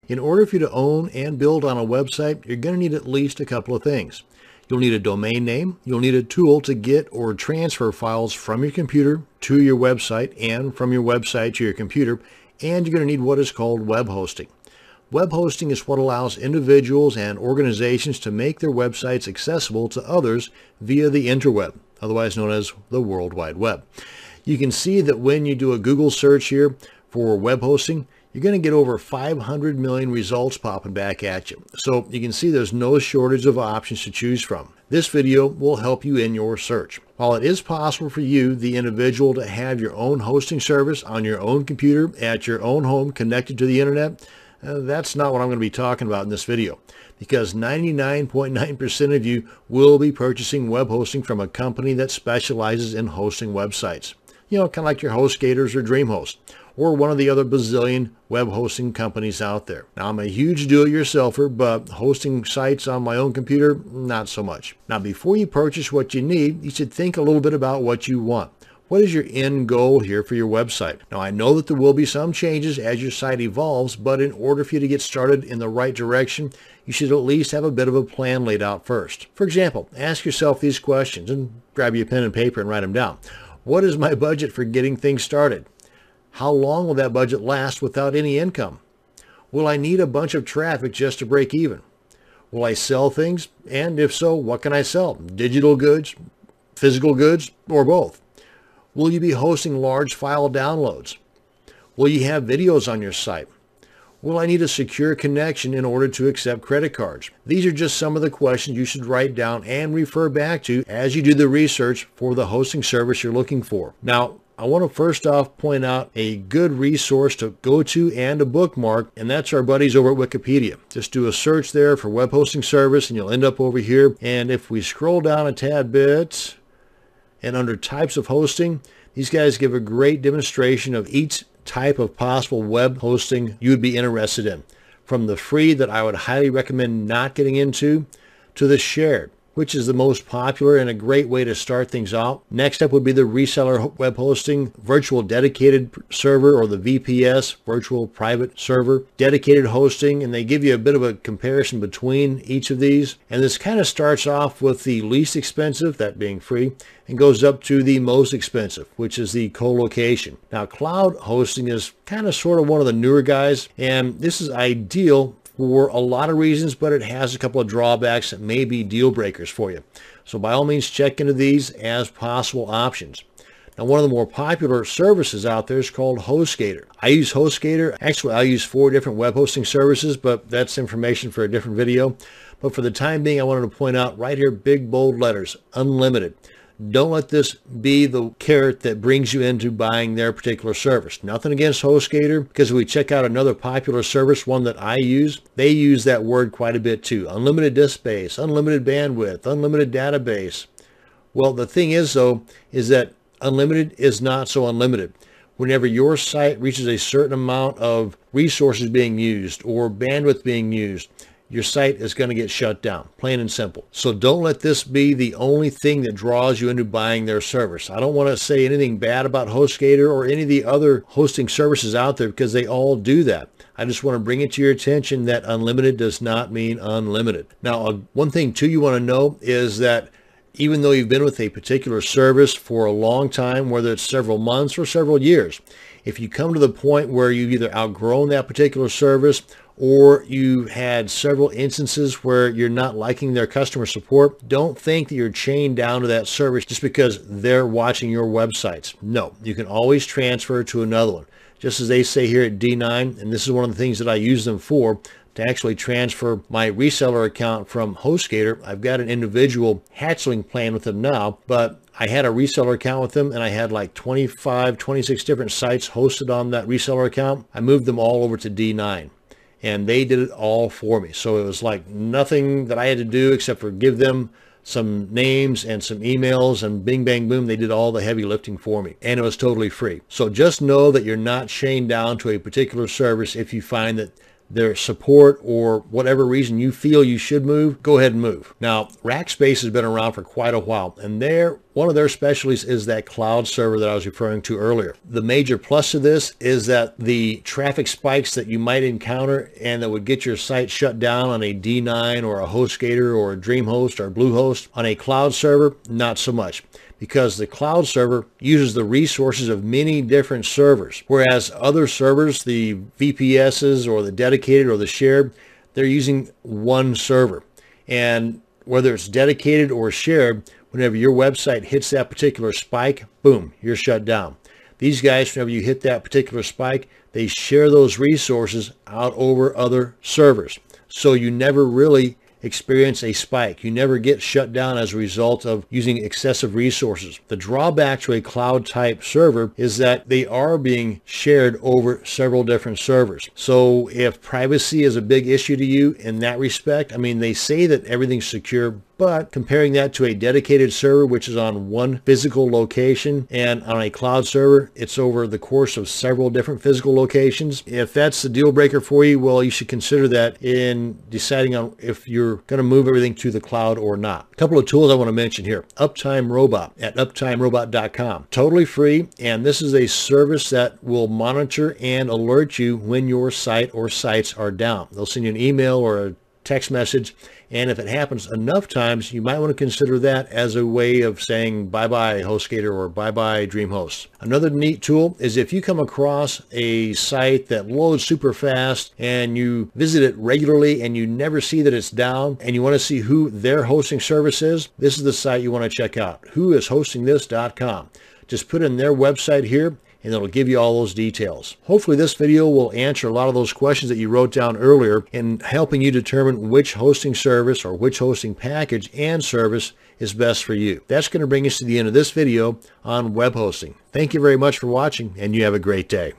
In order for you to own and build on a website, you're going to need at least a couple of things. You'll need a domain name. You'll need a tool to get or transfer files from your computer to your website and from your website to your computer. And you're going to need what is called web hosting. Web hosting is what allows individuals and organizations to make their websites accessible to others via the interweb, otherwise known as the World Wide Web. You can see that when you do a Google search here for web hosting, you're going to get over 500 million results popping back at you. So you can see there's no shortage of options to choose from. This video will help you in your search. While it is possible for you, the individual, to have your own hosting service on your own computer at your own home connected to the internet, that's not what I'm going to be talking about in this video, because 99.9% of you will be purchasing web hosting from a company that specializes in hosting websites. You know, kind of like your HostGators or DreamHost, or one of the other bazillion web hosting companies out there. Now, I'm a huge do-it-yourselfer, but hosting sites on my own computer, not so much. Now, before you purchase what you need, you should think a little bit about what you want. What is your end goal here for your website? Now, I know that there will be some changes as your site evolves, but in order for you to get started in the right direction, you should at least have a bit of a plan laid out first. For example, ask yourself these questions, and grab your pen and paper and write them down. What is my budget for getting things started? How long will that budget last without any income? Will I need a bunch of traffic just to break even? Will I sell things? And if so, what can I sell? Digital goods, physical goods, or both? Will you be hosting large file downloads? Will you have videos on your site? Will I need a secure connection in order to accept credit cards? These are just some of the questions you should write down and refer back to as you do the research for the hosting service you're looking for. Now, I want to first off point out a good resource to go to and a bookmark, and that's our buddies over at Wikipedia. Just do a search there for web hosting service and you'll end up over here. And if we scroll down a tad bit, and under types of hosting, these guys give a great demonstration of each type of possible web hosting you would be interested in. From the free that I would highly recommend not getting into, to the shared, which is the most popular and a great way to start things out. Next up would be the reseller web hosting, virtual dedicated server, or the VPS, virtual private server, dedicated hosting, and they give you a bit of a comparison between each of these. And this kind of starts off with the least expensive, that being free, and goes up to the most expensive, which is the co-location. Now, cloud hosting is kind of sort of one of the newer guys, and this is ideal for a lot of reasons, but it has a couple of drawbacks that may be deal breakers for you. So by all means, check into these as possible options. Now, one of the more popular services out there is called HostGator. I use HostGator. Actually, I use 4 different web hosting services, but that's information for a different video. But for the time being, I wanted to point out right here, big bold letters, unlimited. Don't let this be the carrot that brings you into buying their particular service. Nothing against HostGator, because if we check out another popular service, one that I use, they use that word quite a bit too. Unlimited disk space, unlimited bandwidth, unlimited database. Well, the thing is though, is that unlimited is not so unlimited. Whenever your site reaches a certain amount of resources being used or bandwidth being used, your site is going to get shut down, plain and simple. So don't let this be the only thing that draws you into buying their service. I don't want to say anything bad about HostGator or any of the other hosting services out there, because they all do that. I just want to bring it to your attention that unlimited does not mean unlimited. Now, one thing too you want to know is that even though you've been with a particular service for a long time, whether it's several months or several years, if you come to the point where you've either outgrown that particular service or you've had several instances where you're not liking their customer support, don't think that you're chained down to that service just because they're watching your websites. No, you can always transfer to another one. Just as they say here at D9, and this is one of the things that I use them for, to actually transfer my reseller account from HostGator. I've got an individual hatchling plan with them now, but I had a reseller account with them and I had like 25, 26 different sites hosted on that reseller account. I moved them all over to D9. And they did it all for me. So it was like nothing that I had to do except for give them some names and some emails, and bing, bang, boom, they did all the heavy lifting for me. And it was totally free. So just know that you're not chained down to a particular service if you find that their support or whatever reason you feel you should move, go ahead and move. Now, Rackspace has been around for quite a while, and one of their specialties is that cloud server that I was referring to earlier. The major plus to this is that the traffic spikes that you might encounter and that would get your site shut down on a D9 or a HostGator or a DreamHost or Bluehost, on a cloud server, not so much, because the cloud server uses the resources of many different servers, whereas other servers, the VPSs or the dedicated or the shared, they're using one server. And whether it's dedicated or shared, whenever your website hits that particular spike, boom, you're shut down. These guys, whenever you hit that particular spike, they share those resources out over other servers. So you never really experience a spike. You never get shut down as a result of using excessive resources. The drawback to a cloud type server is that they are being shared over several different servers. So if privacy is a big issue to you in that respect, I mean, they say that everything's secure, but comparing that to a dedicated server, which is on one physical location, and on a cloud server, it's over the course of several different physical locations. If that's the deal breaker for you, well, you should consider that in deciding on if you're going to move everything to the cloud or not. A couple of tools I want to mention here. Uptime Robot at uptimerobot.com. Totally free, and this is a service that will monitor and alert you when your site or sites are down. They'll send you an email or a text message, and if it happens enough times, you might want to consider that as a way of saying bye-bye HostGator or bye-bye DreamHost. Another neat tool is if you come across a site that loads super fast and you visit it regularly and you never see that it's down and you want to see who their hosting service is, this is the site you want to check out, whoishostingthis.com. Just put in their website here, and it'll give you all those details. Hopefully this video will answer a lot of those questions that you wrote down earlier in helping you determine which hosting service or which hosting package and service is best for you. That's going to bring us to the end of this video on web hosting. Thank you very much for watching, and you have a great day.